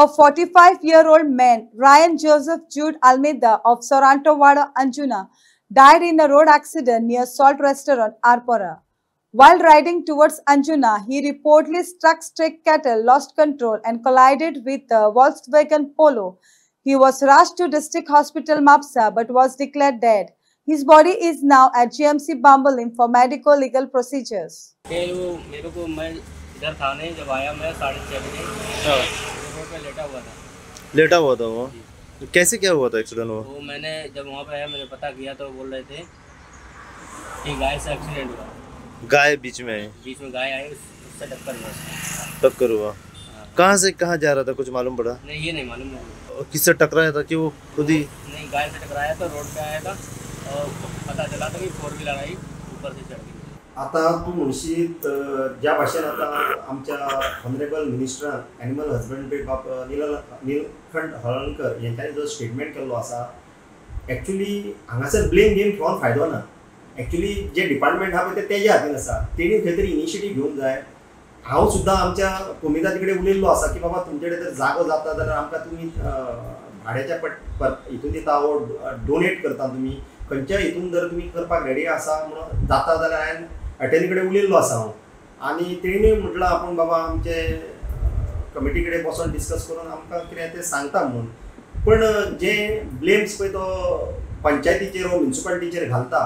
A 45-year-old man, Ryan Joseph Jude Almeida of Sorantowada, Anjuna, died in a road accident near Salt Restaurant, Arpora. While riding towards Anjuna, he reportedly struck stray cattle, lost control, and collided with a Volkswagen Polo. He was rushed to District Hospital Mapsa but was declared dead. His body is now at GMC Bambolim for medical legal procedures. मेरे को मैं इधर था नहीं, जब आया मैं 6:30 बजे रोड पे लेटा हुआ था वो। कैसे क्या हुआ था एक्सीडेंट? वो मैंने जब वहाँ पे आया मैंने पता किया तो बोल रहे थे कि गाय से एक्सीडेंट हुआ। गाय बीच में गाय आई, उससे टक्कर हुआ। कहाँ से कहाँ जा रहा था, कुछ मालूम पड़ा? नहीं, ये नहीं मालूम। किससे टकराया था कि वो खुद ही? नहीं, गाय से टकराया था, रोड पे आया था और पता चला था कि 4 व्हीलर आई ऊपर से चढ़ गई। आता तू म्हणशीत ज्या भाशेन आता आमच्या honourable minister animal husbandry Neelkanth Halarnkar यांच्यानी जो स्टेटमेंट केल्लो आसा, एक्चुअली हांगासर ब्लेम गेम घेवन फायदो ना। एक्चुअली जे डिपार्टमेंट आहा पळय तेजे हातीन आसा, तेणी खंय तरी इनिशिएटीव घेवंक जाय। हांव सुद्दां आमच्या कोमिताचे कडेन उलयल्लो आसा की बाबा तुमचे कडेन जर जागो जाता जाल्यार आमकां तुमी भाड्याच्या हितून दिता वो डोनेट करता, तुमी खंयच्या हितून जर तुमी करपाक रेडी आसा म्हणून जाता जाल्यार हांवें अटेंडी कडेन उलयल्लो आसा हांव, आनी तेणी म्हटलं आपण बाबा आमचे कमिटी कडेन बसून डिस्कस करून आमकां कितें तें सांगता म्हणून। पण जे ब्लेम्स पळय तो पंचायतीचेर वा म्युनिसिपालिटीचेर घालता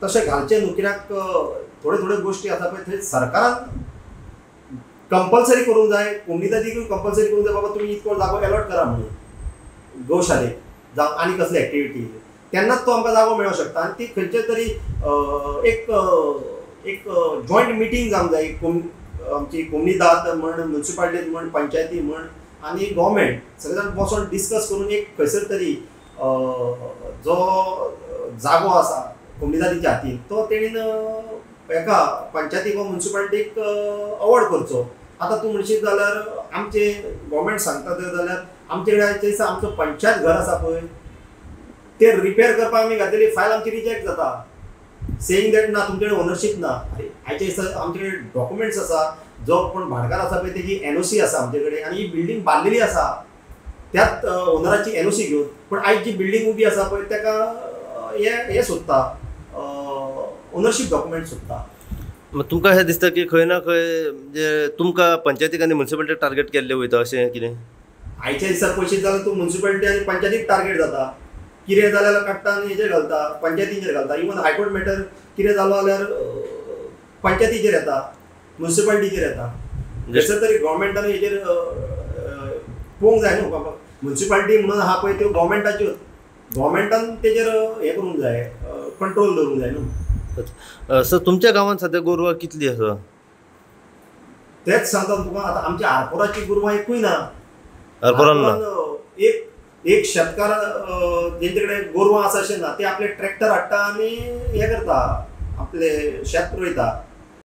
तशें घालचें न्हू, कित्याक थोड्यो गोश्टी आसा पळय थंय सरकारान कंपल्सरी करूंक जाय, कोमुनिटीकूय कंपल्सरी करूंक जाय बाबा तुमी इतको जागो अलॉट करा म्हणून गौशालेक जावं आनी कसले एक्टिविटी, तेन्नाच तो आमकां जागो मेळूंक शकता। आनी ती खंयचे तरी एक जॉयंट मिटींग जावंक जाय, आमची कोमुनिदाद म्हण, म्युनिसिपालिटी म्हण, पंचायती म्हण आनी गव्हर्मेंट सगळे जाण बसून डिस्कस करून एक खंयसर तरी जो जागो आसा कोमुनिदादीच्या हातीन तो तेणीन एका पंचायतीक वा म्युनिसिपालिटीक अवॉर्ड करचो। आतां तूं म्हणशीत जाल्यार आमचे गव्हर्मेंट सांगता जाल्यार आमचे कडेन आमचो पंचायत घर आसा पळय ते रिपेर करपाक आमी घातलेली फायल आमची रिजेक्ट जाता, सेईंग दॅट ना तुमचे कडेन ओनरशीप ना। आयचे दिसा आमचे कडेन डॉक्युमेंट्स आसा, जो कोण भाडकार आसा पळय तेजी एनओसी आसा आमचे कडेन, आनी ही बिल्डींग बांदलेली आसा त्याच ओनराची एनओसी घेवन, पण आयज जी बिल्डींग उबी आसा पळय तेका हे सोदता ओनरशीप डॉक्युमेंट सोदता। मग तुमकां अशें दिसता की खंय ना खंय जे तुमकां पंचायतीक आनी म्युनिसिपालिटी टार्गेट केल्ले वयता अशें कितें? आयच्या दिसा पयशे जाल्यार तूं म्युनिसिपालिटी आनी पंचायतीक टार्गेट जाता, कितें जाल्यार काडटा आनी हेजेर घालता, पंचायतीचेर घालता। इवन हायकोर्ट मॅटर कितें जालो जाल्यार पंचायतीचेर येता, म्युनिसिपालिटीचेर येता। जशें तरी गव्हर्मेंटान हेजेर पळोवंक जाय न्हू बाबा, म्युनिसिपालिटी म्हणून आहा पळय त्यो गव्हर्मेंटाच्यो, गव्हर्मेंटान तेजेर हे करूंक जाय, कंट्रोल दवरूंक जाय न्हू। सर तुमच्या गांवांत सद्या गोरवां कितली आसा? तेच सांगता तुका, आतां आमच्या आरपोराची गोरवां एकूय ना। आरपोरान ना, एक शेतकार जेंचे कडेन गोरवां आसा अशें ना, ते आपले ट्रॅक्टर हाडटा आनी हे करता, आपले शेत रोयता।